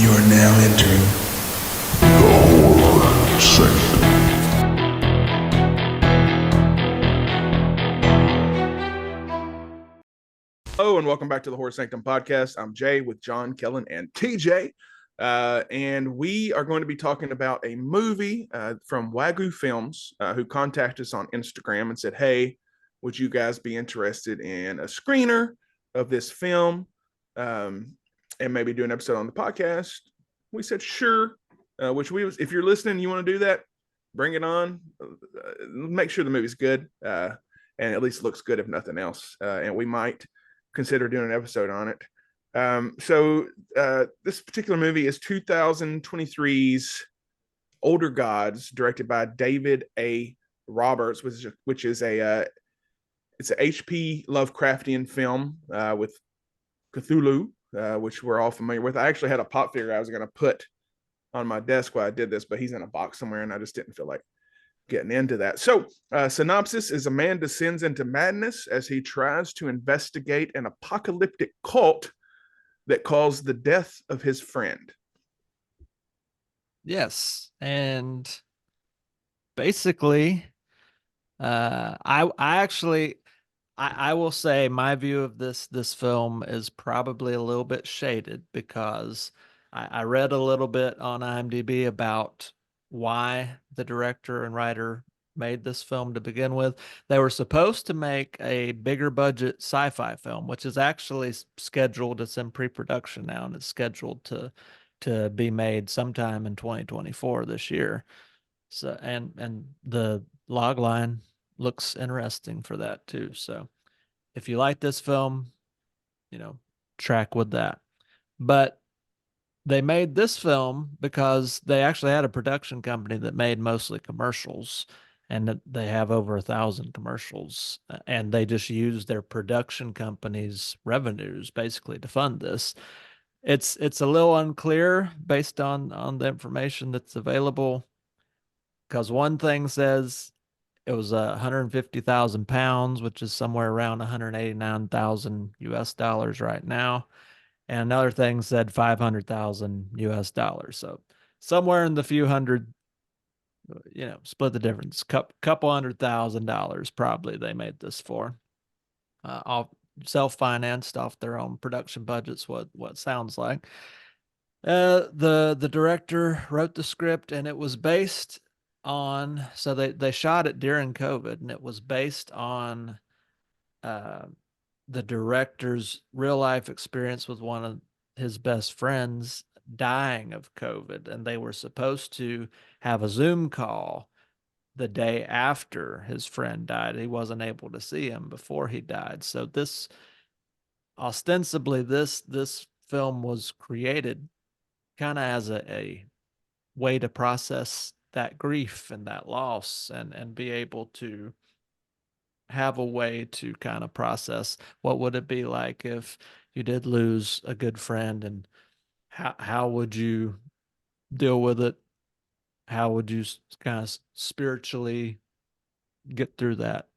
You are now entering the horror sanctum. Hello and welcome back to the Horror Sanctum podcast. I'm Jay with John, Kellen, and TJ. And we are going to be talking about a movie from Wagyu Films, who contacted us on Instagram and said, hey, would you guys be interested in a screener of this film and maybe do an episode on the podcast? We said, sure, if you're listening, you want to do that, bring it on. Make sure the movie's good and at least looks good, if nothing else. And we might consider doing an episode on it. This particular movie is 2023's Older Gods, directed by David A. Roberts, which is it's a H.P. Lovecraftian film with Cthulhu, which we're all familiar with. I actually had a pop figure I was going to put on my desk while I did this, but he's in a box somewhere, and I just didn't feel like getting into that. So, synopsis is: a man descends into madness as he tries to investigate an apocalyptic cult that caused the death of his friend. Yes, and basically, I will say my view of this film is probably a little bit shaded because I read a little bit on IMDb about why the director and writer made this film to begin with. They were supposed to make a bigger budget sci-fi film, which is actually scheduled. It's in pre-production now, and it's scheduled to be made sometime in 2024 this year. So and the log line looks interesting for that too. So if you like this film, track with that. But they made this film because they actually had a production company that made mostly commercials, and they have over 1,000 commercials, and they just used their production company's revenues basically to fund this. It's a little unclear based on the information that's available, because one thing says it was 150,000 pounds, which is somewhere around 189,000 US dollars right now. And another thing said 500,000 US dollars. So somewhere in the few hundred, split the difference. Couple $100,000 probably they made this for. Off self-financed off their own production budgets, what sounds like. The director wrote the script, and it was based on, so they shot it during COVID, and it was based on the director's real life experience with one of his best friends dying of COVID, and they were supposed to have a Zoom call the day after his friend died. He wasn't able to see him before he died. So this ostensibly this film was created kind of as a way to process that grief and that loss, and be able to have a way to kind of process what would it be like if you did lose a good friend, and how would you deal with it? How would you kind of spiritually get through that?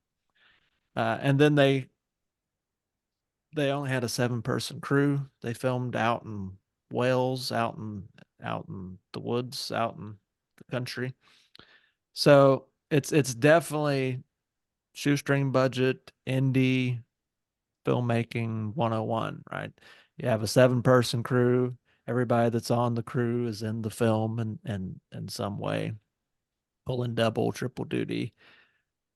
And then they only had a 7-person crew. They filmed out in Wales, out in the woods, out in the country. So it's definitely shoestring budget indie filmmaking 101, right? You have a 7-person crew. Everybody that's on the crew is in the film and in some way, pulling double, triple duty.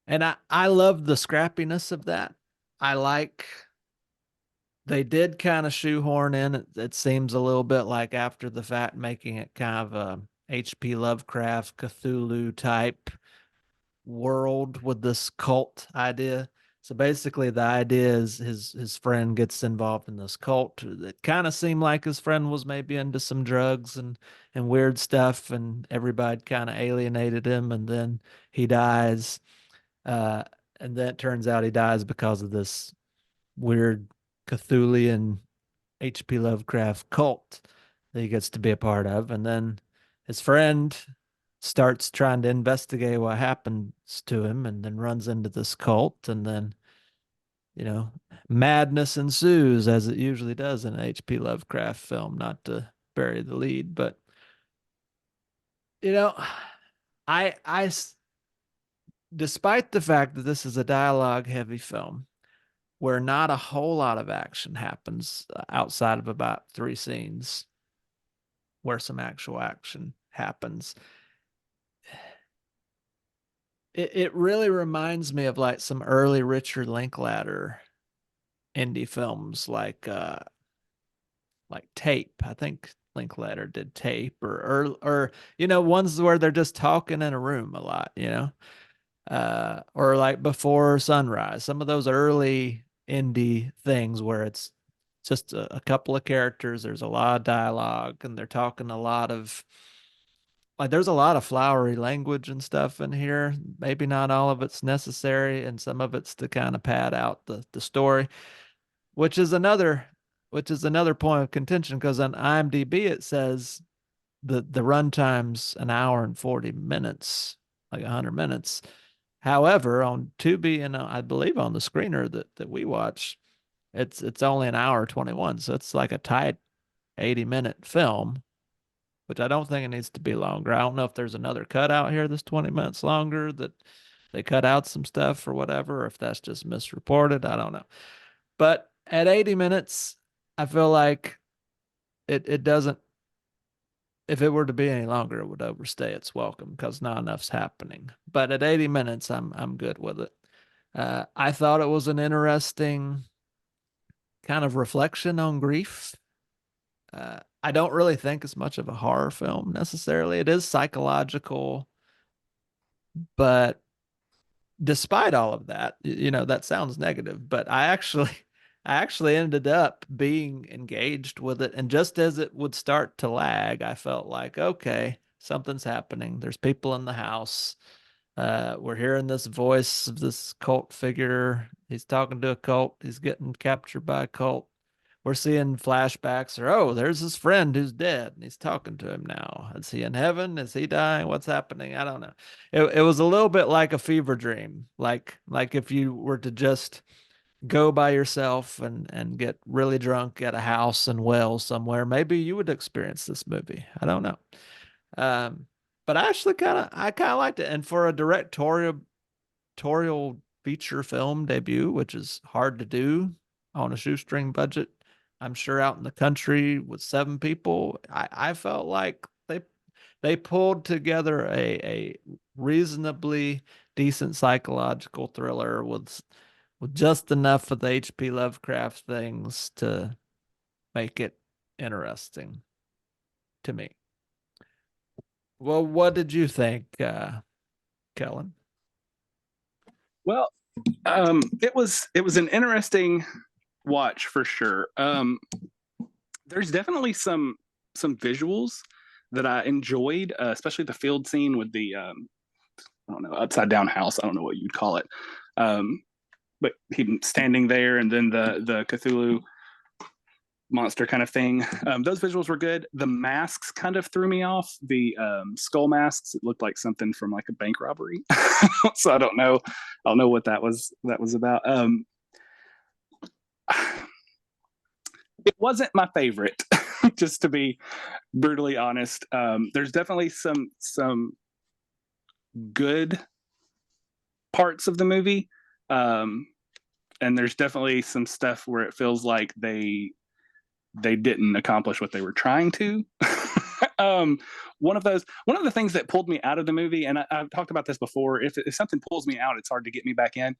And I love the scrappiness of that. I like they did kind of shoehorn in. It seems a little bit like after the fact, making it kind of a H.P. Lovecraft, Cthulhu type world with this cult idea. So basically, the idea is his friend gets involved in this cult. It kind of seemed like his friend was maybe into some drugs and weird stuff, and everybody kind of alienated him, and then he dies. Uh, and then it turns out he dies because of this weird Cthulian H.P. Lovecraft cult that he gets to be a part of. And then his friend starts trying to investigate what happens to him, and then runs into this cult, and then madness ensues, as it usually does in an H.P. Lovecraft film. Not to bury the lead. But you know, despite the fact that this is a dialogue heavy film where not a whole lot of action happens outside of about 3 scenes where some actual action happens, it really reminds me of like some early Richard Linklater indie films like Tape. I think Linklater did Tape or ones where they're just talking in a room a lot, or like Before Sunrise, some of those early indie things where it's just a couple of characters, there's a lot of dialogue, and they're talking a lot of like there's a lot of flowery language and stuff in here. Maybe not all of it's necessary, and some of it's to kind of pad out the story, which is another point of contention because on IMDb it says the runtime's an hour and 40 minutes, like 100 minutes. However, on Tubi and I believe on the screener that we watch, it's only an hour 21, so it's like a tight 80-minute film, which I don't think it needs to be longer. I don't know if there's another cut out here that's 20 minutes longer that they cut out some stuff or whatever, or if that's just misreported. I don't know. But at 80 minutes, I feel like it doesn't, if it were to be any longer, it would overstay its welcome because not enough's happening. But at 80 minutes, I'm good with it. I thought it was an interesting kind of reflection on grief. I don't really think it's much of a horror film necessarily. It is psychological, but despite all of that, that sounds negative, but I actually ended up being engaged with it. And just as it would start to lag, I felt like, okay, something's happening. There's people in the house. We're hearing this voice of this cult figure. He's talking to a cult. He's getting captured by a cult. We're seeing flashbacks, or oh, there's his friend who's dead, and he's talking to him now. Is he in heaven? Is he dying? What's happening? I don't know. It was a little bit like a fever dream, like if you were to just go by yourself and get really drunk at a house and well somewhere, maybe you would experience this movie. I don't know. Um, but I kind of liked it, and for a directorial feature film debut, which is hard to do on a shoestring budget. I'm sure out in the country with 7 people, I felt like they pulled together a reasonably decent psychological thriller with just enough of the H.P. Lovecraft things to make it interesting to me. Well, what did you think, Kellen? Well, it was an interesting watch for sure. There's definitely some visuals that I enjoyed, especially the field scene with the I don't know, upside down house. I don't know what you'd call it, but he standing there, and then the Cthulhu monster kind of thing. Those visuals were good. The masks kind of threw me off. The skull masks, it looked like something from like a bank robbery. So I don't know what that was about. It wasn't my favorite, just to be brutally honest. There's definitely some good parts of the movie, and there's definitely some stuff where it feels like they didn't accomplish what they were trying to. One of the things that pulled me out of the movie, and I've talked about this before, if something pulls me out, it's hard to get me back in.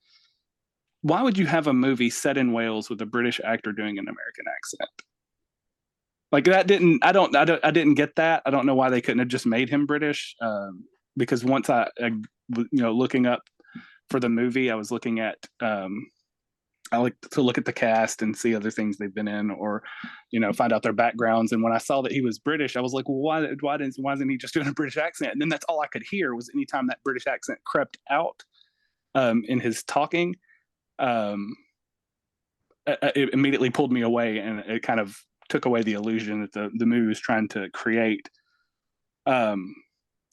Why would you have a movie set in Wales with a British actor doing an American accent? Like that I didn't get that. I don't know why they couldn't have just made him British. Because once I looking up for the movie, I was looking at, I like to look at the cast and see other things they've been in, or, find out their backgrounds. And when I saw that he was British, I was like, well, why isn't he just doing a British accent? And then that's all I could hear was anytime that British accent crept out in his talking. It immediately pulled me away, and it kind of took away the illusion that the movie was trying to create.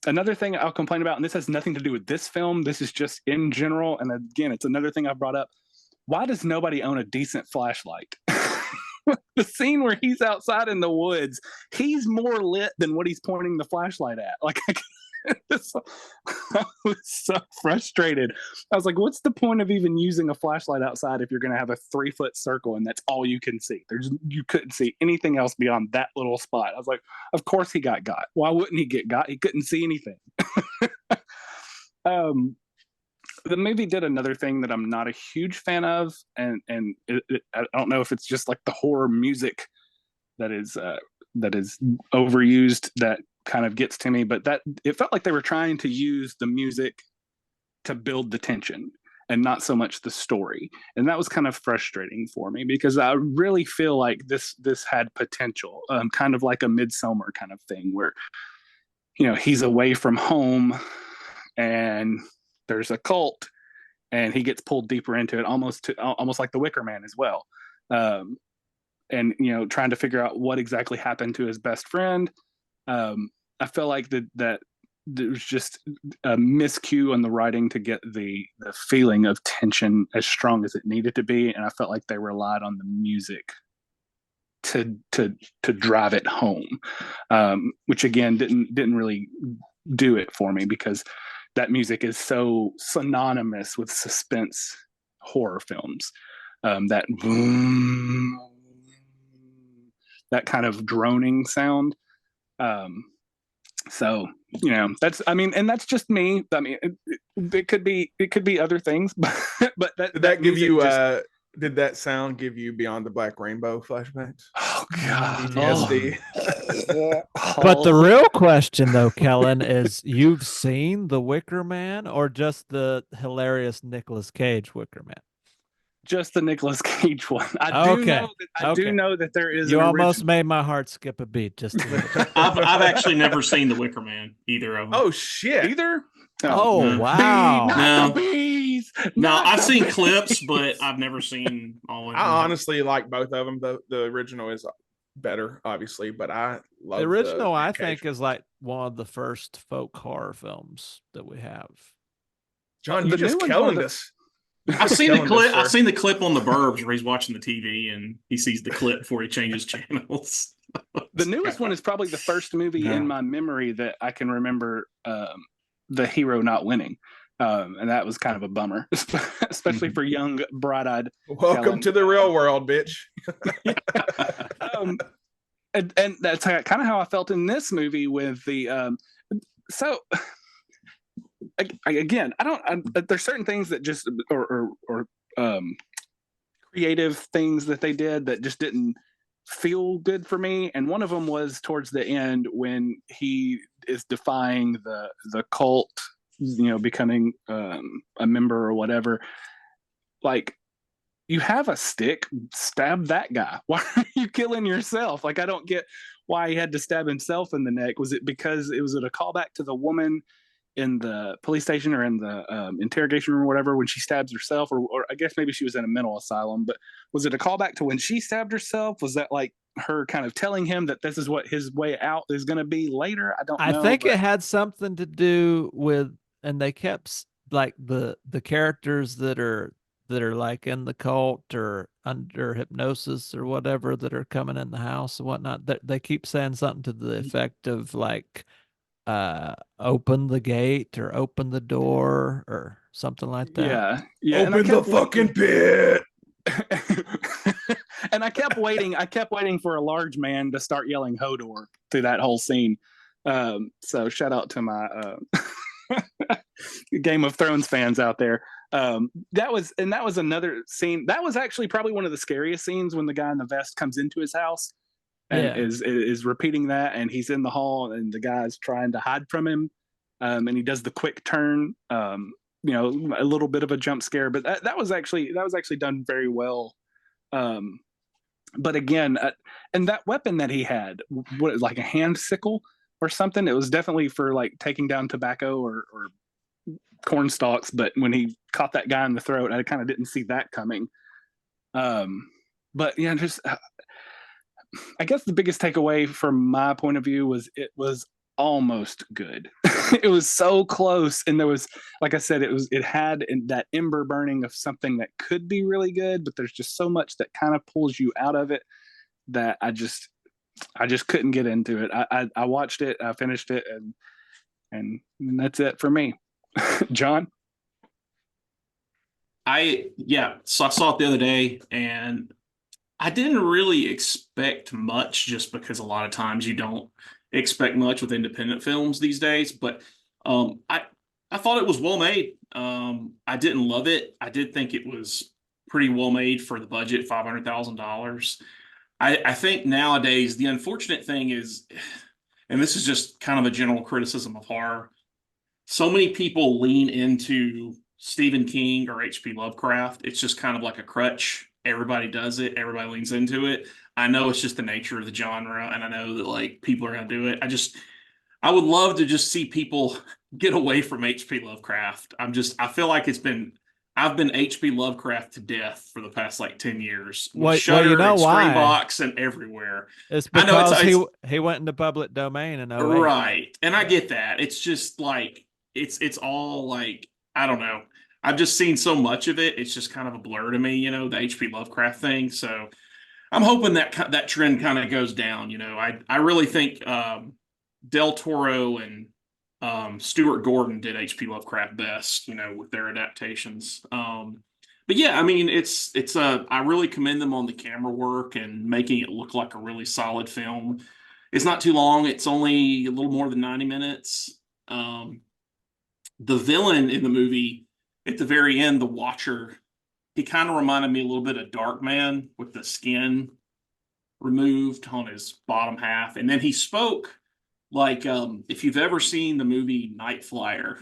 Another thing I'll complain about, and this has nothing to do with this film, this is just in general, and again, it's another thing I've brought up. Why does nobody own a decent flashlight? the scene where he's outside in the woods, he's more lit than what he's pointing the flashlight at. Like, I was so frustrated. I was like, what's the point of even using a flashlight outside if you're going to have a 3-foot circle and that's all you can see? You couldn't see anything else beyond that little spot. I was like, of course he got. Why wouldn't he get got? He couldn't see anything. The movie did another thing that I'm not a huge fan of, and I don't know if it's just like the horror music that is overused that kind of gets to me, but that it felt like they were trying to use the music to build the tension and not so much the story, and that was kind of frustrating for me because I really feel like this had potential, kind of like a Midsummer kind of thing where he's away from home and there's a cult and he gets pulled deeper into it, almost like the Wicker Man as well, and trying to figure out what exactly happened to his best friend. I felt like that there was just a miscue on the writing to get the feeling of tension as strong as it needed to be, and I felt like they relied on the music to drive it home, which again didn't really do it for me because that music is so synonymous with suspense horror films. That boom, that kind of droning sound. So and that's just me. I mean, it could be other things, but that give you did that sound give you Beyond the Black Rainbow flashbacks? Oh God, PTSD. But the real question, though, Kellen, is you've seen The Wicker Man or just the hilarious Nicolas Cage Wicker Man? Just the Nicolas Cage one. I do know that there is. You almost made my heart skip a beat. Just I've actually never seen The Wicker Man, either of them. Oh shit! Either. Oh no. wow! No, I've seen clips, but I've never seen all of them. I honestly like both of them. The original is better, obviously, but I love the original. I Cage think is like one of the first folk horror films that we have. John, you just killing this. I've seen the clip. I've seen the clip on The Burbs where he's watching the TV and he sees the clip before he changes channels. The newest one is probably the first movie in my memory that I can remember the hero not winning, and that was kind of a bummer, especially for young, bright-eyed. Welcome Kellen. to the real world, bitch. And that's kind of how I felt in this movie with the. So again, there's certain things that just or creative things that they did that just didn't feel good for me, and one of them was towards the end when he is defying the cult, becoming a member or whatever. Like, you have a stick, stab that guy. Why are you killing yourself? Like, I don't get why he had to stab himself in the neck. Was it because it was a callback to the woman in the police station or in the interrogation room or whatever when she stabs herself, or I guess maybe she was in a mental asylum, but was it a callback to when she stabbed herself? Was that like her kind of telling him that this is what his way out is going to be later? I don't know. I think it had something to do with, and they kept like the characters that are like in the cult or under hypnosis or whatever that are coming in the house and whatnot. They keep saying something to the effect of like, open the gate or open the door or something like that. Yeah. Open the fucking pit. And I kept waiting for a large man to start yelling Hodor through that whole scene. So shout out to my Game of Thrones fans out there. That was another scene. That was actually probably one of the scariest scenes when the guy in the vest comes into his house and is repeating that, and he's in the hall and the guy's trying to hide from him, and he does the quick turn, a little bit of a jump scare, but that was actually done very well. But again, and that weapon that he had, what, like a hand sickle or something, it was definitely for like taking down tobacco or corn stalks, but when he caught that guy in the throat, I kind of didn't see that coming. But yeah, just I guess the biggest takeaway from my point of view was it was almost good. It was so close, and there was, like I said, it had that ember burning of something that could be really good, but there's just so much that kind of pulls you out of it. that I just couldn't get into it. I watched it, I finished it, and that's it for me. John? So I saw it the other day, and I didn't really expect much, just because a lot of times you don't expect much with independent films these days. But um, I I thought it was well made. I didn't love it. I did think it was pretty well made for the budget, $500,000. I think nowadays the unfortunate thing is, and this is just kind of a general criticism of horror, so many people lean into Stephen King or H.P. Lovecraft. It's just kind of like a crutch. Everybody does it. Everybody leans into it. I know it's just the nature of the genre, and I know that like people are going to do it. I would love to just see people get away from H.P. Lovecraft. I feel like I've been H.P. Lovecraft to death for the past like 10 years. With Well, Shudder you know and why? Screenbox and everywhere. It's I know because he went into public domain in '08. right. And I get that. It's just like it's all like I don't know. I've just seen so much of it. It's just kind of a blur to me, the H.P. Lovecraft thing. So I'm hoping that trend kind of goes down. I really think Del Toro and Stuart Gordon did H.P. Lovecraft best, with their adaptations. But yeah, I mean, I really commend them on the camera work and making it look like a really solid film. It's not too long. It's only a little more than 90 minutes. The villain in the movie at the very end, the Watcher, he kind of reminded me a little bit of Darkman with the skin removed on his bottom half. And then he spoke like if you've ever seen the movie Night Flyer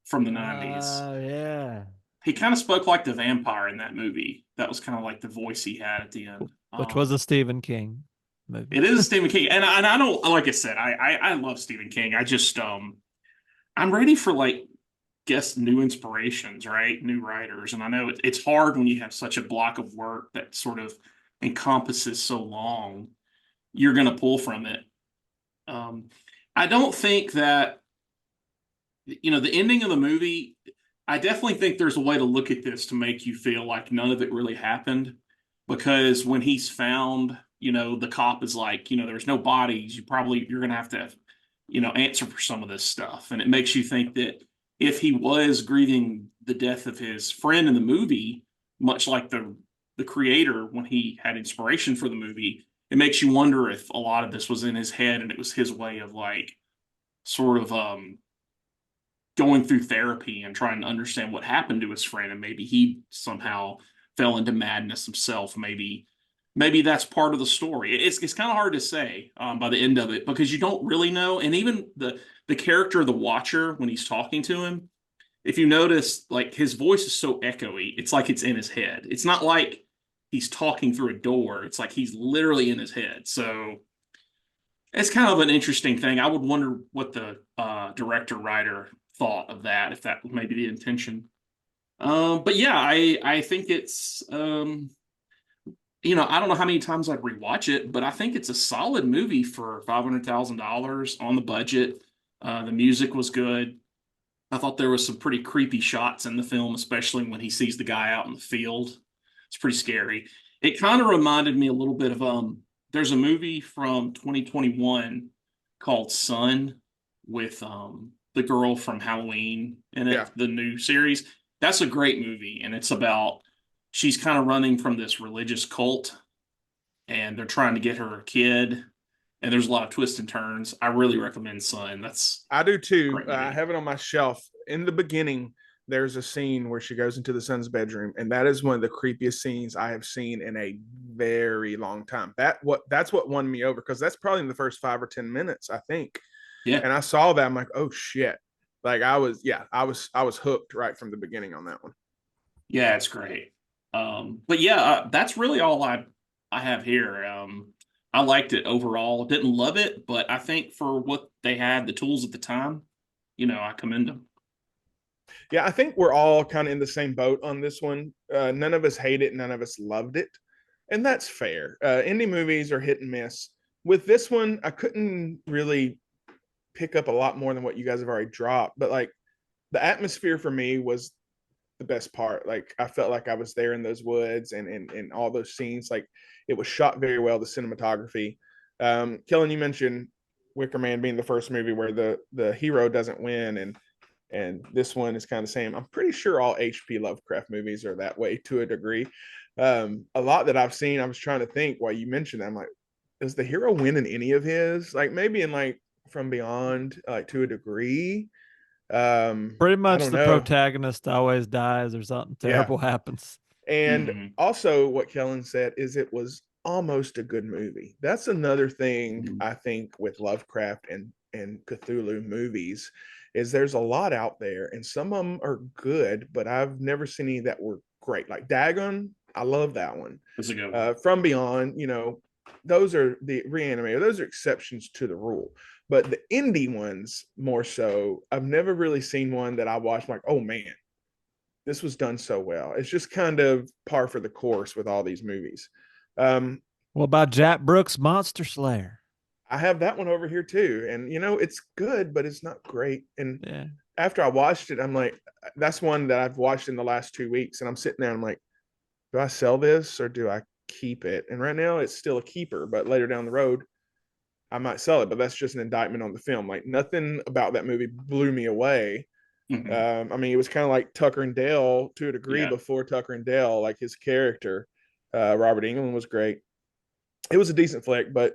from the 90s. Oh, yeah. He kind of spoke like the vampire in that movie. That was kind of like the voice he had at the end. Which was a Stephen King movie. It is a Stephen King. And I don't, like I said, I love Stephen King. I'm ready for new inspirations, right? New writers. And I know it's hard when you have such a block of work that sort of encompasses so long. You're going to pull from it. I don't think that, the ending of the movie, I definitely think there's a way to look at this to make you feel like none of it really happened. Because when he's found, the cop is like, there's no bodies. You're going to have, answer for some of this stuff. And it makes you think that if he was grieving the death of his friend in the movie, much like the creator when he had inspiration for the movie, it makes you wonder if a lot of this was in his head and it was his way of sort of going through therapy and trying to understand what happened to his friend, and maybe he somehow fell into madness himself. Maybe that's part of the story. It's kind of hard to say by the end of it, because you don't really know. And even the character of the Watcher, when he's talking to him, if you notice, like his voice is so echoey, it's like it's in his head. It's not like he's talking through a door. It's like he's literally in his head. So it's kind of an interesting thing. I would wonder what the director writer thought of that, if that was maybe the intention. But yeah, I think it's I don't know how many times I'd rewatch it, but I think it's a solid movie for $500,000 on the budget. The music was good. I thought there was some pretty creepy shots in the film, especially when he sees the guy out in the field. It's pretty scary. It kind of reminded me a little bit of there's a movie from 2021 called Sun with the girl from Halloween in it, Yeah. the new series. That's a great movie, and it's about she's kind of running from this religious cult, and they're trying to get her a kid, and there's a lot of twists and turns. I really recommend Sun. I do too. Great movie. I have it on my shelf. In the beginning, there's a scene where she goes into the son's bedroom, and that is one of the creepiest scenes I have seen in a very long time. That's what won me over, because that's probably in the first 5 or 10 minutes, I think. Yeah. And I saw that, I'm like, oh shit. Like I was hooked right from the beginning on that one. Yeah, it's great. But yeah, that's really all I have here. I liked it overall. Didn't love it, but I think for what they had, the tools at the time, I commend them. Yeah, I think we're all kind of in the same boat on this one. None of us hate it, none of us loved it, and that's fair. Indie movies are hit and miss. With this one, I couldn't really pick up a lot more than what you guys have already dropped, but like the atmosphere for me was the best part. Like I felt like I was there in those woods and all those scenes. Like it was shot very well. The cinematography. Kellen, you mentioned Wicker Man being the first movie where the hero doesn't win, and this one is kind of the same. I'm pretty sure all H.P. Lovecraft movies are that way to a degree. A lot that I've seen, I was trying to think while you mentioned that, I'm like, does the hero win in any of his? Like maybe in like From Beyond, like to a degree. Pretty I much don't the know. protagonist always dies or something terrible happens. And also what Kellen said is it was almost a good movie. That's another thing I think with Lovecraft and Cthulhu movies is there's a lot out there and some of them are good, but I've never seen any that were great. Like Dagon, I love that one. That's a good one. From Beyond, those are the Reanimator. Those are exceptions to the rule. But the indie ones more so, I've never really seen one that I watched like, oh man, this was done so well. It's just kind of par for the course with all these movies. What about Jack Brooks' Monster Slayer? I have that one over here too. And it's good, but it's not great. And after I watched it, I'm like, that's one that I've watched in the last 2 weeks. And I'm sitting there, I'm like, do I sell this or do I keep it? And right now it's still a keeper, but later down the road, I might sell it. But that's just an indictment on the film. Like nothing about that movie blew me away. I mean, it was kind of like Tucker and Dale to a degree before Tucker and Dale, like his character. Robert Englund was great. It was a decent flick, but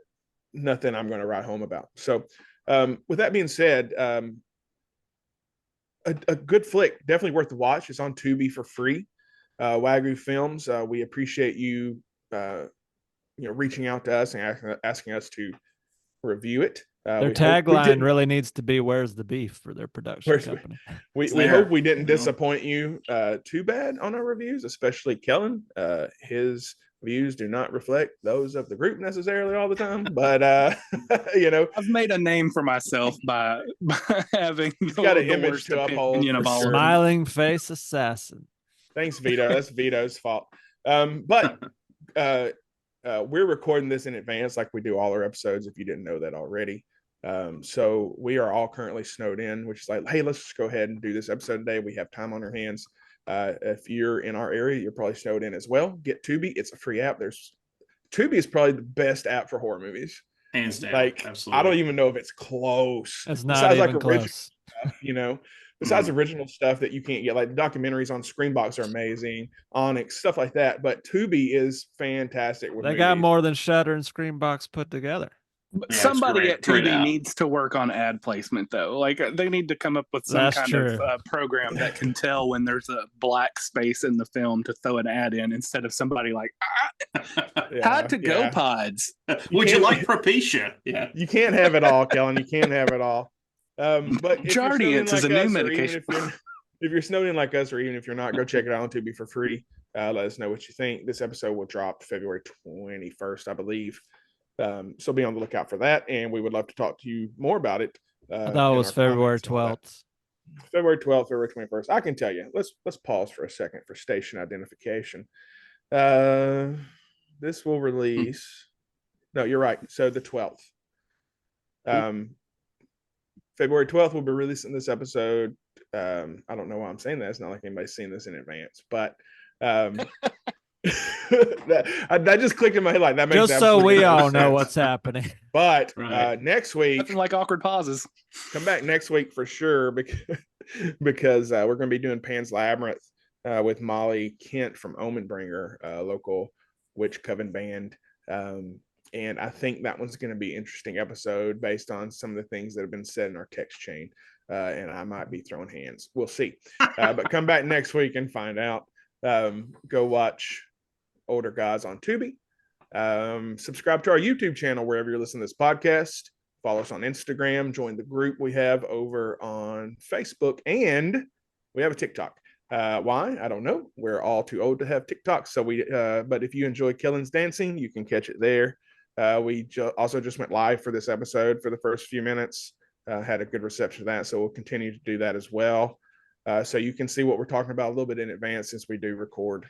nothing I'm going to write home about. So with that being said, a good flick, definitely worth the watch. It's on Tubi for free. Wagyu Films, we appreciate you, reaching out to us and asking us to review it. Their tagline really needs to be "Where's the beef?" for their production company. We hope we didn't disappoint you too bad on our reviews, especially Kellen. His views do not reflect those of the group necessarily all the time, but I've made a name for myself by having got an image to uphold. Smiling face assassin. Thanks, Vito. That's Vito's fault. But we're recording this in advance, like we do all our episodes. If you didn't know that already. So we are all currently snowed in, which is like, hey, let's just go ahead and do this episode today. We have time on our hands. If you're in our area, you're probably snowed in as well. Get Tubi. It's a free app. Tubi is probably the best app for horror movies. Hands down. Like, absolutely. I don't even know if it's close. It's not even like close. Besides original stuff that you can't get, like the documentaries on Screenbox are amazing, Onyx, stuff like that. But Tubi is fantastic. They got more than Shudder and Screenbox put together. Yeah, somebody at Tubi needs to work on ad placement, though. Like they need to come up with some of program that can tell when there's a black space in the film to throw an ad in instead of somebody like, how to go pods. Would you like Propecia? Yeah. You can't have it all, Kellen. You can't have it all. But Jardiance is a new medication. If you're snowed in like us, or even if you're not, go check it out on Tubi for free. Let us know what you think. This episode will drop February 21st, I believe. So be on the lookout for that, and we would love to talk to you more about it. I thought it was February 12th. February 12th, February 21st. I can tell you. Let's pause for a second for station identification. This will release. No, you're right. So the 12th. February 12th, we'll be releasing this episode. I don't know why I'm saying that. It's not like anybody's seen this in advance, but that just clicked in my head like that. Makes just so we all know what's happening. But next week, nothing like awkward pauses. Come back next week for sure because we're going to be doing Pan's Labyrinth with Molly Kent from Omenbringer, local witch coven band. And I think that one's going to be an interesting episode based on some of the things that have been said in our text chain. And I might be throwing hands. We'll see. But come back next week and find out. Go watch Older Gods on Tubi. Subscribe to our YouTube channel wherever you're listening to this podcast. Follow us on Instagram. Join the group we have over on Facebook. And we have a TikTok. Why? I don't know. We're all too old to have TikTok. So but if you enjoy Kellen's dancing, you can catch it there. We also just went live for this episode for the first few minutes. Had a good reception to that. So we'll continue to do that as well. So you can see what we're talking about a little bit in advance since we do record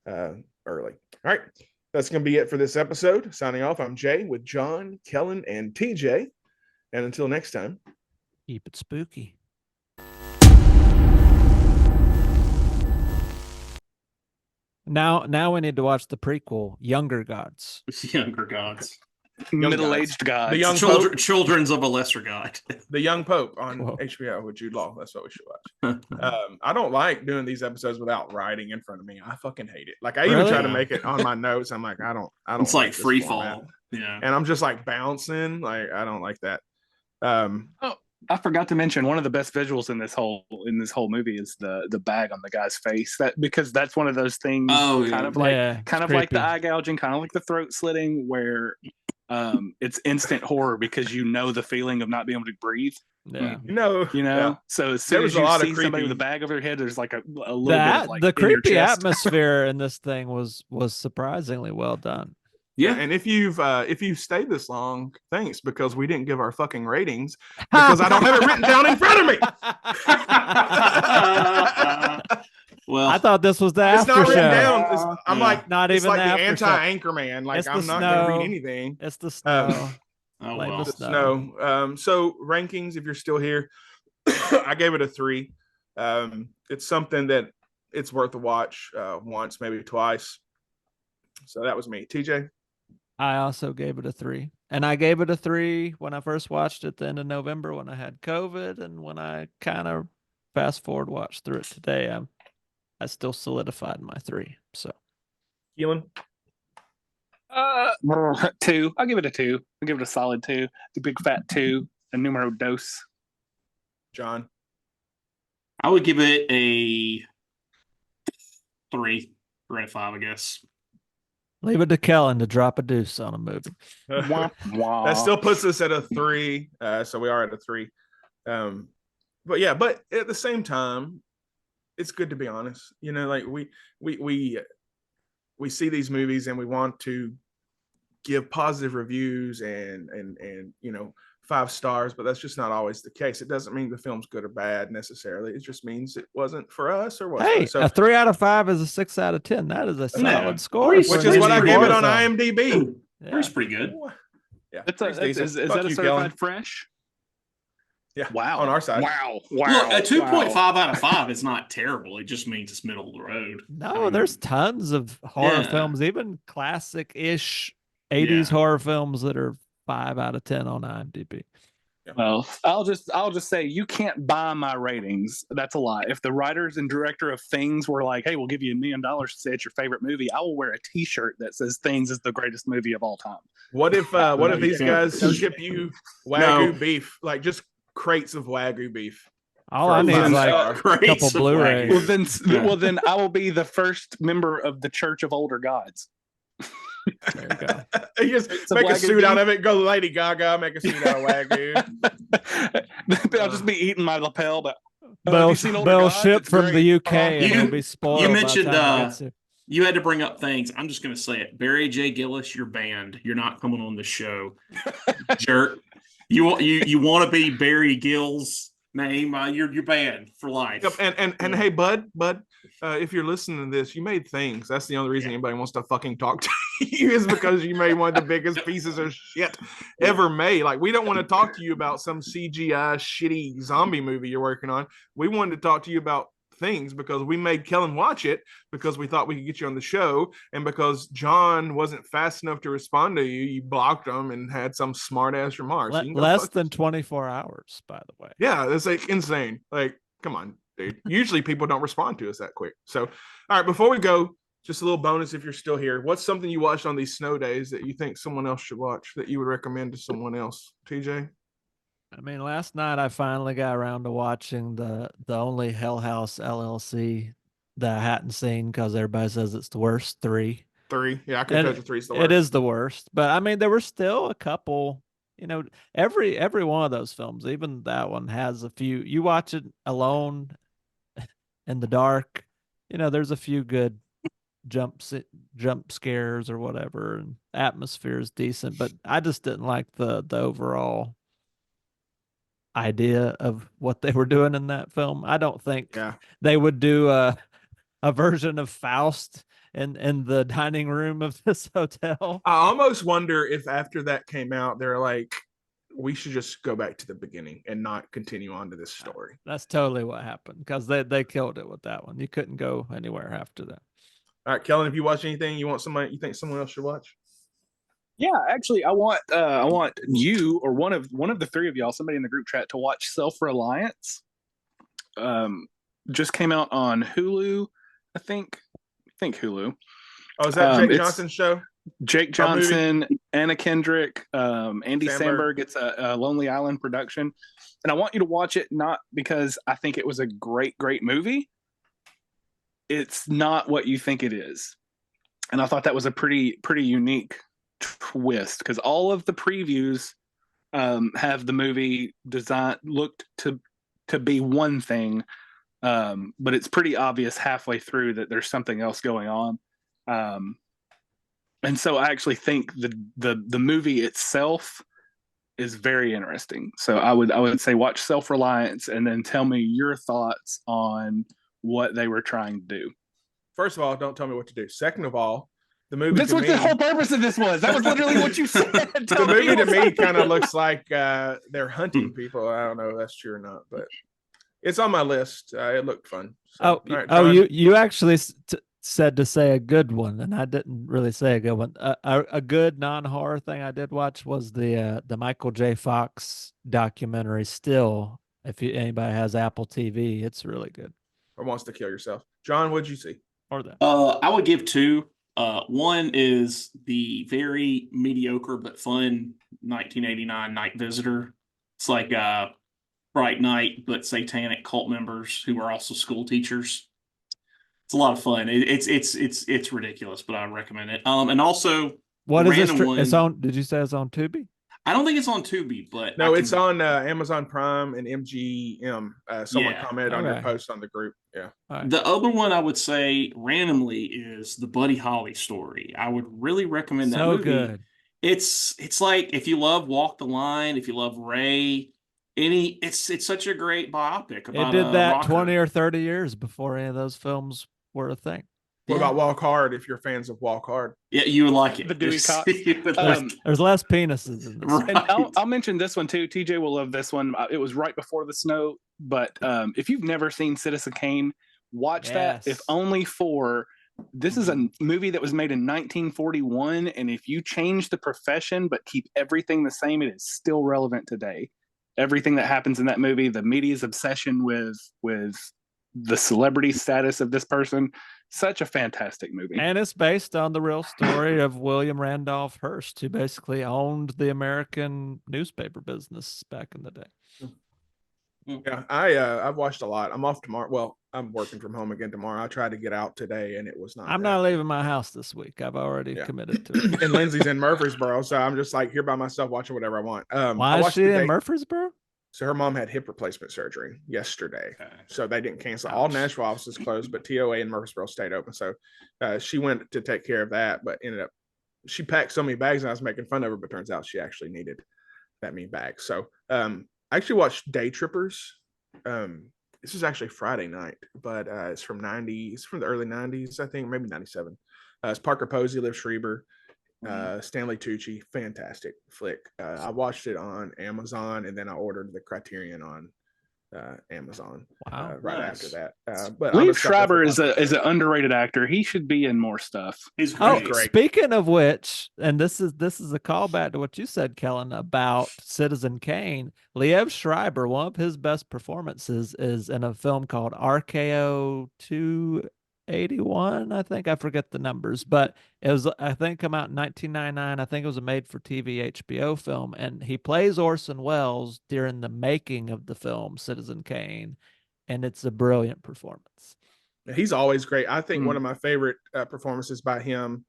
early. All right. That's going to be it for this episode. Signing off, I'm Jay with John, Kellen, and TJ. And until next time, keep it spooky. Now we need to watch the prequel, Younger Gods. Younger gods. Middle-aged gods. The young Children, Pope. children's of a lesser god. The Young Pope on Whoa. HBO with Jude Law. That's what we should watch. I don't like doing these episodes without writing in front of me. I fucking hate it. Like I even Really? try to make it on my notes. I'm like, I don't It's like this free format. fall. Yeah. And I'm just like bouncing. Like I don't like that. I forgot to mention one of the best visuals in this whole movie is the bag on the guy's face. Because that's one of those things, Oh, kind yeah. of like Yeah, kind of it's like the creepy. eye gouging, kind of like the throat slitting, where it's instant horror because you know the feeling of not being able to breathe. Yeah. You know. Yeah. So as soon There was as a you lot of see somebody creepy- with a bag over their head, there's like a little bit of like The in your creepy chest. atmosphere in this thing was surprisingly well done. Yeah. And if you've stayed this long, thanks, because we didn't give our fucking ratings because I don't have it written down in front of me. Well, I thought this was the It's after not written show. down. I'm Yeah. like Not it's even like the the after show. anti-Anchorman. Like It's the I'm not going to snow. read anything. It's the snow. oh Blame well. the The snow. So rankings, if you're still here, I gave it a 3. It's something that it's worth a watch once, maybe twice. So that was me. TJ. I also gave it a 3. And I gave it a 3 when I first watched it at the end of November when I had COVID, and when I kind of fast forward watched through it today, I still solidified my 3. So Keelan. 2. I'll give it a 2. I'll give it a solid 2. The big fat 2. A numero dos. John. I would give it a 3 out of 5, I guess. leave it to Kellen to drop a deuce on a movie. Wah, wah. That still puts us at a 3. So we are at a 3. But at the same time, it's good to be honest. You know, like we see these movies and we want to give positive reviews and 5 stars, but that's just not always the case. It doesn't mean the film's good or bad necessarily. It just means it wasn't for us or whatever. Hey, So, a 3 out of 5 is a 6 out of 10. That is a solid Yeah. score. Which for which an is what I pretty gave it good on film. IMDb. Yeah. Three's pretty good. Yeah, That's three's decent. is Fuck that a you, certified Kellen. fresh? Yeah, Wow. on our side. Wow. Look, a 2.5 out of 5 is not terrible. It just means it's middle of the road. No, there's tons of horror Yeah. films, even classic-ish 80s Yeah. horror films that are 5 out of 10 on IMDb. Well, I'll just say you can't buy my ratings. That's a lie. If the writers and director of Things were like, "Hey, we'll give you $1 million to say it's your favorite movie," I will wear a T-shirt that says "Things is the greatest movie of all time." What if these you guys can't. ship you No. Wagyu beef, like just crates of Wagyu beef? All For I a need is five-star. like a Crates couple of Blu-rays. Wagyu. Well, then I will be the first member of the Church of Older Gods. There you go. You just It's a make a Wagyu suit out beef. of it. Go Lady Gaga, make a suit out of Wagyu. I'll just be eating my lapel, but Bell, you seen Older Bell Gods? shipped It's from great. the UK and You- it'll be spoiled. by the mentioned, time it gets here. You had to bring up Things. I'm just going to say it. Barry J. Gillis, you're banned. You're not coming on the show. Jerk. You want to be Barry Gill's name? You're banned for life. Yep, and hey, bud, if you're listening to this, you made Things. That's the only reason anybody wants to fucking talk to you is because you made one of the biggest pieces of shit ever made. Like, we don't want to talk to you about some CGI shitty zombie movie you're working on. We wanted to talk to you about Things because we made Kellen watch it because we thought we could get you on the show, and because John wasn't fast enough to respond to you, you blocked him and had some smart ass remarks. So you can go Less fuck than yourself. 24 hours, by the way. Yeah, that's like insane. Like, come on, dude. Usually people don't respond to us that quick. So, all right, before we go, just a little bonus if you're still here. What's something you watched on these snow days that you think someone else should watch that you would recommend to someone else? TJ? I mean, last night I finally got around to watching the only Hell House LLC that I hadn't seen because everybody says it's the worst 3. 3. Yeah, I could And touch the 3's the worst. It is the worst, but I mean, there were still a couple. You know, every one of those films, even that one, has a few. You watch it alone in the dark. You know, there's a few good jump scares or whatever, and atmosphere is decent. But I just didn't like the overall idea of what they were doing in that film. I don't think Yeah. they would do a version of Faust in the dining room of this hotel. I almost wonder if after that came out, they're like, we should just go back to the beginning and not continue on to this story. That's totally what happened because they killed it with that one. You couldn't go anywhere after that. All right, Kellen, if you watch anything you think someone else should watch? Yeah, actually, I want you or one of the three of y'all, somebody in the group chat, to watch Self-Reliance. Just came out on Hulu, I think Hulu. Oh, is that Jake Johnson's show? Jake Johnson, Anna Kendrick, Andy Samberg. It's a Lonely Island production, and I want you to watch it not because I think it was a great movie. It's not what you think it is, and I thought that was a pretty unique twist, because all of the previews have the movie design looked to be one thing, but it's pretty obvious halfway through that there's something else going on, and so I actually think the movie itself is very interesting. So I would say watch Self-Reliance and then tell me your thoughts on what they were trying to do. First of all, don't tell me what to do. Second of all, the movie. That's what the whole purpose of this was. That was literally what you said. The movie to me kind of looks like they're hunting people. I don't know if that's true or not, but it's on my list. It looked fun. So, You actually said to say a good one, and I didn't really say a good one. A good non-horror thing I did watch was the Michael J. Fox documentary. Still, if anybody has Apple TV, it's really good. Or wants to kill yourself. John, what'd you see? Or that. I would give two. One is the very mediocre but fun 1989 Night Visitor. It's like Bright Night, but satanic cult members who are also school teachers. It's a lot of fun. It's ridiculous, but I recommend it. And also, what is this? It's on. Did you say it's on Tubi? I don't think it's on Tubi, but no, it's on Amazon Prime and MGM. Someone commented on your post on the group. Yeah. Right. The other one I would say randomly is the Buddy Holly story. I would really recommend that movie. Good. It's like if you love Walk the Line, if you love Ray, it's such a great biopic about it did that 20 or 30 years before any of those films were a thing. What about Walk Hard? If you're fans of Walk Hard, yeah, you would like it. The Dewey Cox. There's less penises in this. Right. And I'll mention this one too. TJ will love this one. It was right before the snow, but if you've never seen Citizen Kane, watch that. If only for this is a movie that was made in 1941, and if you change the profession but keep everything the same, it is still relevant today. Everything that happens in that movie, the media's obsession with the celebrity status of this person. Such a fantastic movie. And it's based on the real story of William Randolph Hearst, who basically owned the American newspaper business back in the day. Yeah, I've watched a lot. I'm off tomorrow. Well, I'm working from home again tomorrow. I tried to get out today, and it was not. I'm not leaving my house this week. I've already committed to it. And Lindsay's in Murfreesboro, so I'm just like here by myself watching whatever I want. Why is she in Murfreesboro? So her mom had hip replacement surgery yesterday. So they didn't cancel. All Nashville offices closed, but TOA in Murfreesboro stayed open. So she went to take care of that, but ended up, she packed so many bags and I was making fun of her, but turns out she actually needed that many bags. So I actually watched Day Trippers. This is actually Friday night, but it's from the early 90s, I think, maybe 97. It's Parker Posey, Liv Schreiber, Stanley Tucci. Fantastic flick. I watched it on Amazon, and then I ordered the Criterion on Amazon. Wow, right after that. But Liv Schreiber is an underrated actor. He should be in more stuff. He's great. Speaking of which, and this is a callback to what you said, Kellen, about Citizen Kane. Liev Schreiber, one of his best performances is in a film called RKO 281. I think, I forget the numbers, but it was, I think, come out in 1999. I think it was a made-for-TV HBO film, and he plays Orson Welles during the making of the film Citizen Kane, and it's a brilliant performance. He's always great. I think one of my favorite performances by him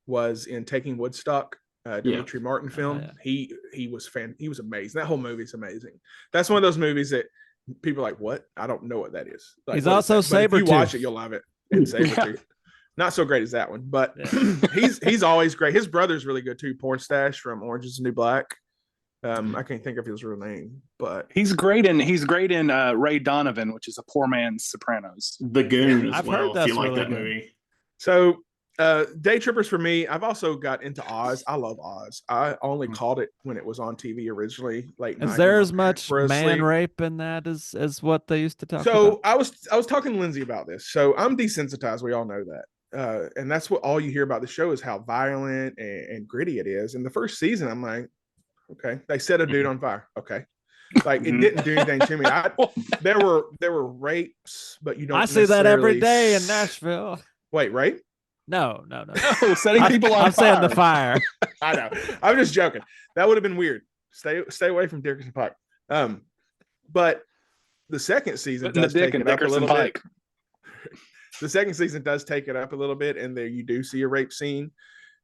was in Taking Woodstock, Dimitri Martin film. He was amazing. That whole movie's amazing. That's one of those movies that people are like, what? I don't know what that is. Like, he's also Sabretooth. If you watch it, you'll love it. And Sabretooth. Not so great as that one, but he's always great. His brother's really good too. Pornstache from Orange Is the New Black. I can't think of his real name, but he's great in Ray Donovan, which is a poor man's Sopranos. The Goon as I've heard that's if you like really that good. movie. So Day Trippers for me. I've also got into Oz. I love Oz. I only caught it when it was on TV originally, late night. Is there as much man rape in that as what they used to talk about? So I was talking to Lindsay about this. So I'm desensitized. We all know that. and that's what all you hear about the show is how violent and gritty it is. In the first season, I'm like, okay, they set a dude on fire. Okay, like it didn't do anything to me. There were rapes, but you don't. I see that every necessarily day in Nashville. Wait, rape? No. Oh, setting people on I'm fire. saying the fire. I know. I'm just joking. That would have been weird. Stay away from Dickerson Pike. But the second season does take it up a little bit. The second season does take it up a little bit, and there you do see a rape scene.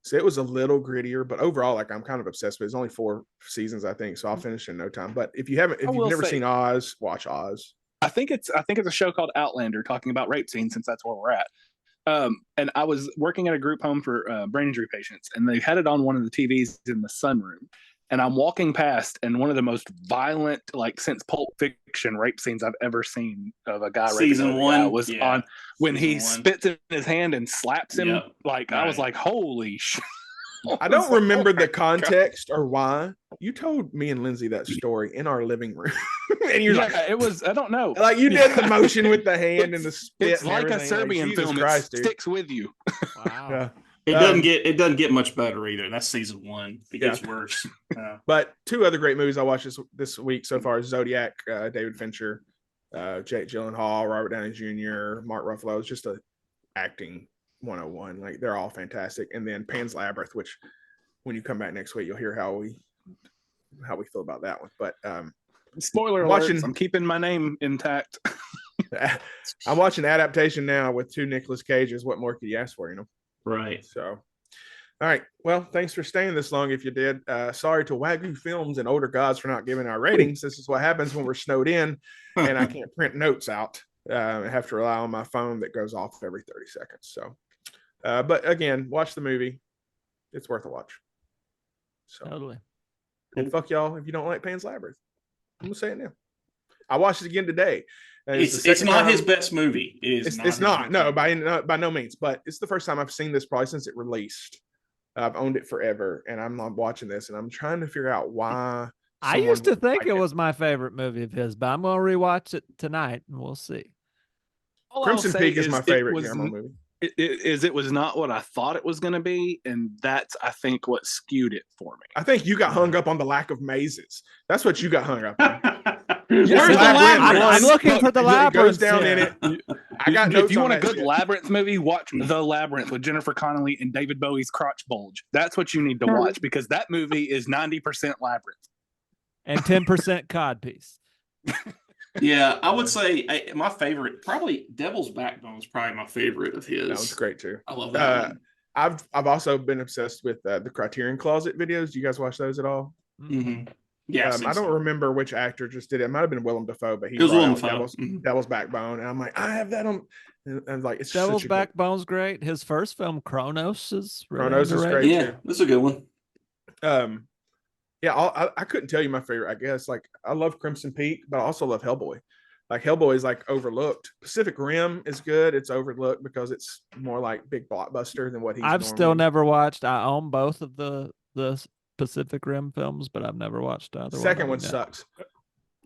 So it was a little grittier, but overall, like I'm kind of obsessed with it. It's only 4 seasons, I think, so I'll finish in no time. But if you've never seen Oz, watch Oz. I think it's a show called Outlander talking about rape scenes, since that's where we're at. And I was working at a group home for brain injury patients, and they had it on one of the TVs in the sunroom. And I'm walking past, and one of the most violent, like since Pulp Fiction, rape scenes I've ever seen of a guy. Season 1 was on when he spits in his hand and slaps him. Yep. Like I was like, holy shit. I don't remember the context or why. You told me and Lindsay that story in our living room. And you're like, it was, I don't know. Like you did the motion with the hand and the spit. It's and like a everything. Serbian Jesus film. Christ, It dude. sticks with you. Wow. Yeah. It doesn't get much better either. That's season 1. It gets worse. But 2 other great movies I watched this week so far: Zodiac, David Fincher, Jake Gyllenhaal, Robert Downey Jr., Mark Ruffalo. It's just a acting 101. Like they're all fantastic. And then Pan's Labyrinth, which when you come back next week, you'll hear how we feel about that one. But spoiler alert, I'm keeping my name intact. I'm watching adaptation now with 2 Nicolas Cages. What more could you ask for? Right. So, all right. Well, thanks for staying this long. If you did, sorry to Wagyu Films and Older Gods for not giving our ratings. This is what happens when we're snowed in and I can't print notes out. I have to rely on my phone that goes off every 30 seconds. So, but again, watch the movie. It's worth a watch. So, Totally. and fuck y'all if you don't like Pan's Labyrinth. I'm gonna say it now. I watched it again today. It's not his best movie. It's not. No, by no means. But it's the first time I've seen this probably since it released. I've owned it forever, and I'm watching this, and I'm trying to figure out why. I used to think it was my favorite movie of his, but I'm going to rewatch it tonight, and we'll see. Crimson Peak is my favorite Guillermo movie. It was not what I thought it was going to be, and that's, I think, what skewed it for me. I think you got hung up on the lack of mazes. That's what you got hung up on. Where's the labyrinth? I'm looking for the labyrinth. It goes down in it. I got notes. If you on want a that good shit. Labyrinth movie, watch The Labyrinth with Jennifer Connelly and David Bowie's crotch bulge. That's what you need to watch, because that movie is 90% Labyrinth. And 10% codpiece. Yeah, I would say my favorite, probably Devil's Backbone is probably my favorite of his. That was great too. I love that one. I've also been obsessed with the Criterion Closet videos. Do you guys watch those at all? Mm-hmm. Yeah, I don't remember which actor just did it. It might have been Willem Dafoe, but he was Willem brought out Dafoe. Devil's Backbone, and I'm like, I have that on. And like, it's Devil's such a Backbone's great. His first film, Kronos, is really Kronos is underrated. great. Yeah, that's a good one. Yeah, I couldn't tell you my favorite. I guess like I love Crimson Peak, but I also love Hellboy. Like Hellboy is like overlooked. Pacific Rim is good. It's overlooked because it's more like big blockbuster than what he's. I've still never watched. I own both of the Pacific Rim films, but I've never watched either. Second one yet. sucks.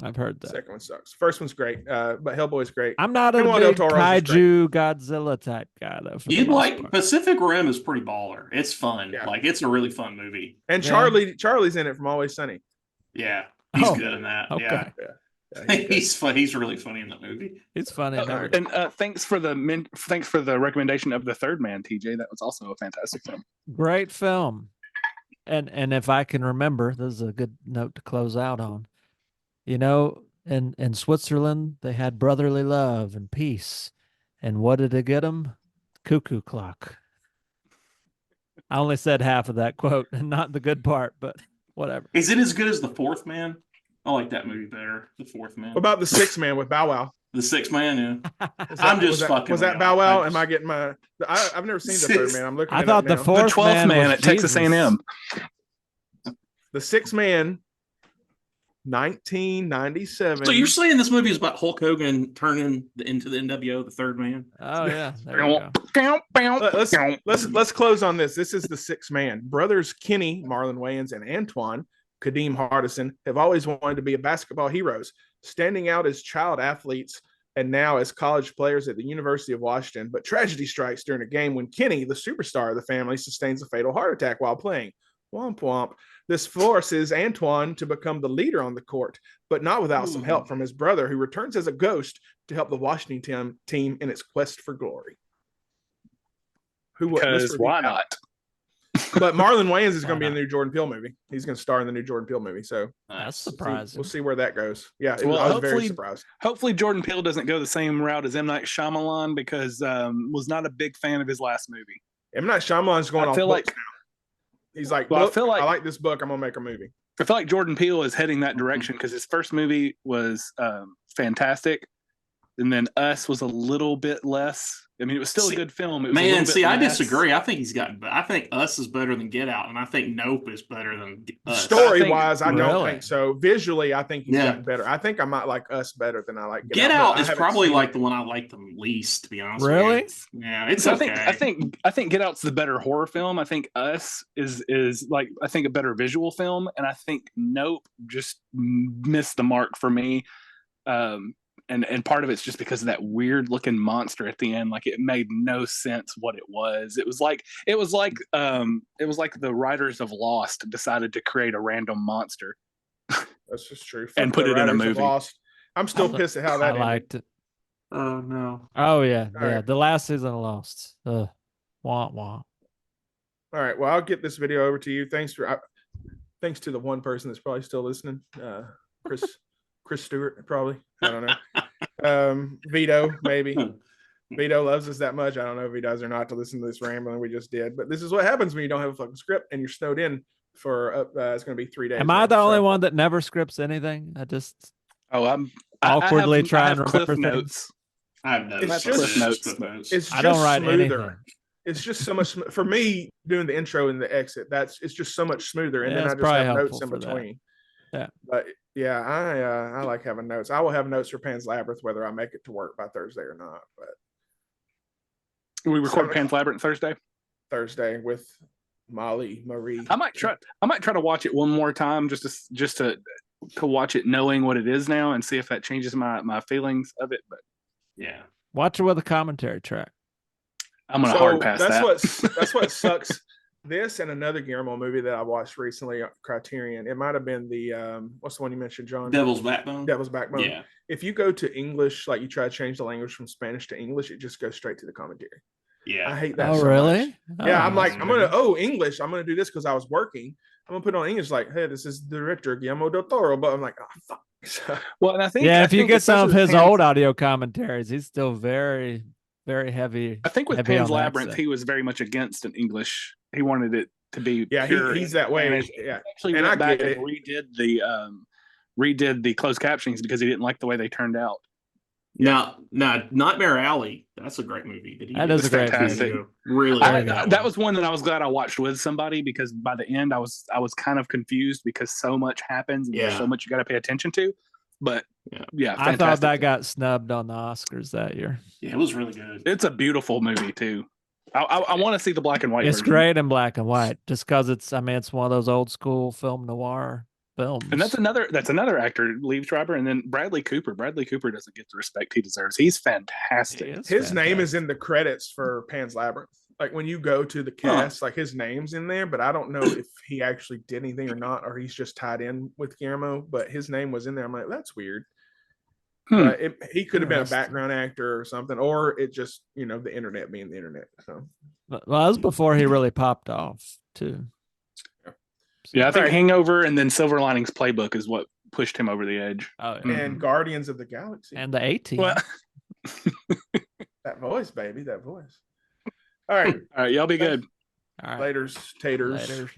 I've heard that. Second one sucks. First one's great, but Hellboy's great. I'm not a Guillermo del big Toro's is kaiju Godzilla type guy though. for the You'd most like part. Pacific Rim is pretty baller. It's fun. Yeah. Like it's a really fun movie. And Yeah. Charlie's in it from Always Sunny. Yeah, he's Oh, good in that. okay. Yeah, Yeah, he's fun. He's really funny in that movie. It's funny. in every- And thanks for the recommendation of The Third Man, TJ. That was also a fantastic film. Great film. And if I can remember, this is a good note to close out on. You know, in Switzerland, they had brotherly love and peace. And what did it get them? Cuckoo clock. I only said half of that quote and not the good part, but whatever. Is it as good as The Fourth Man? I like that movie better. The Fourth Man. What about The Sixth Man with Bow Wow? The Sixth Man? Yeah. I'm just fucking Was that with Bow y'all. Wow? I Am just- I getting my? I've never seen The Third Man. I'm looking. I it thought up the now. fourth The 12th man was at Texas Jesus. A&M. The Sixth Man, 1997. So you're saying this movie is about Hulk Hogan turning into the NWO, the Third Man? Oh yeah, there you go. Let's close on this. This is The Sixth Man. Brothers Kenny, Marlon Wayans, and Antoine Kadeem Hardison have always wanted to be basketball heroes, standing out as child athletes and now as college players at the University of Washington. But tragedy strikes during a game when Kenny, the superstar of the family, sustains a fatal heart attack while playing. Womp womp. This forces Antoine to become the leader on the court, but not without some help from his brother, who returns as a ghost to help the Washington team in its quest for glory. Because why not? But Marlon Wayans is going to be in the new Jordan Peele movie. He's going to star in the new Jordan Peele movie. So That's surprising. We'll see where that goes. Yeah, Well, I was very surprised. Hopefully Jordan Peele doesn't go the same route as M. Night Shyamalan, because was not a big fan of his last movie. M. Night Shyamalan's going off books now. He's like, well, I like this book. I'm going to make a movie. I feel like Jordan Peele is heading that direction because his first movie was fantastic. And then Us was a little bit less. I mean, it was still a good film. It was I disagree. I think I think Us is better than Get Out, and I think Nope is better than Us. Story-wise, I don't think so. Visually, I think he's gotten better. I think I might like Us better than I like Get Out. Is probably like the one I like the least, to be honest. Really? With you. Yeah, it's okay. I think Get Out's the better horror film. I think Us is like, I think, a better visual film, and I think Nope just missed the mark for me. And part of it's just because of that weird looking monster at the end. Like, it made no sense what it was. It was like the writers of Lost decided to create a random monster. That's just true. And put it in a movie. I'm still pissed at how that ended. I liked it. Oh no. Oh yeah, All right. The last season of Lost. Wah wah. All right. Well, I'll get this video over to you. Thanks to the one person that's probably still listening, Chris Stewart, probably. I don't know. Vito, maybe. Vito loves us that much. I don't know if he does or not, to listen to this rambling we just did. But this is what happens when you don't have a fucking script and you're snowed in for it's going to be 3 days. Am I the only one that never scripts anything? I'm awkwardly trying to cliff remember notes. I have notes. It's just notes. It's just I don't write smoother. anything. It's just so much for me doing the intro and the exit. It's just so much smoother, and then I just have notes in between. Yeah, but yeah, I like having notes. I will have notes for Pan's Labyrinth whether I make it to work by Thursday or not. But we record Pan's Labyrinth Thursday with Molly Marie. I might try to watch it one more time just to watch it knowing what it is now and see if that changes my feelings of it. But yeah, watch it with a commentary track. I'm gonna hard pass that. That's what sucks. This and another Guillermo movie that I watched recently, Criterion. It might have been the what's the one you mentioned, John? Devil's Backbone. Yeah. If you go to English, like you try to change the language from Spanish to English, it just goes straight to the commentary. Yeah, I hate that. Oh, really? Much. Yeah, I'm like, English. I'm gonna do this because I was working. I'm gonna put it on English, like, hey, this is the director Guillermo del Toro. But I'm like, oh fuck. Well, and I think if you get some of his old audio commentaries, he's still very, very heavy. I think with Pan's Labyrinth, he was very much against an English. He wanted it to be pure. He's that way. Yeah, actually went back and redid the closed captionings because he didn't like the way they turned out. Now, Nightmare Alley. That's a great movie. That is a great movie. Really, that was one that I was glad I watched with somebody, because by the end I was kind of confused because so much happens and there's so much you got to pay attention to. But yeah, I thought that got snubbed on the Oscars that year. Yeah, it was really good. It's a beautiful movie too. I want to see the black and white. It's great in black and white, just because it's one of those old school film noir films. And that's another actor, Liev Schreiber, and then Bradley Cooper. Bradley Cooper doesn't get the respect he deserves. He's fantastic. His name is in the credits for Pan's Labyrinth. Like when you go to the cast, like his name's in there, but I don't know if he actually did anything or not, or he's just tied in with Guillermo. But his name was in there. I'm like, that's weird. He could have been a background actor or something, or it just, the internet being the internet. So, well, that was before he really popped off too. Yeah, I think Hangover and then Silver Linings Playbook is what pushed him over the edge. Oh, yeah. And Guardians of the Galaxy and the 18. Well, that voice, baby, that voice. All right, y'all be good. All right. Laters, taters. Later.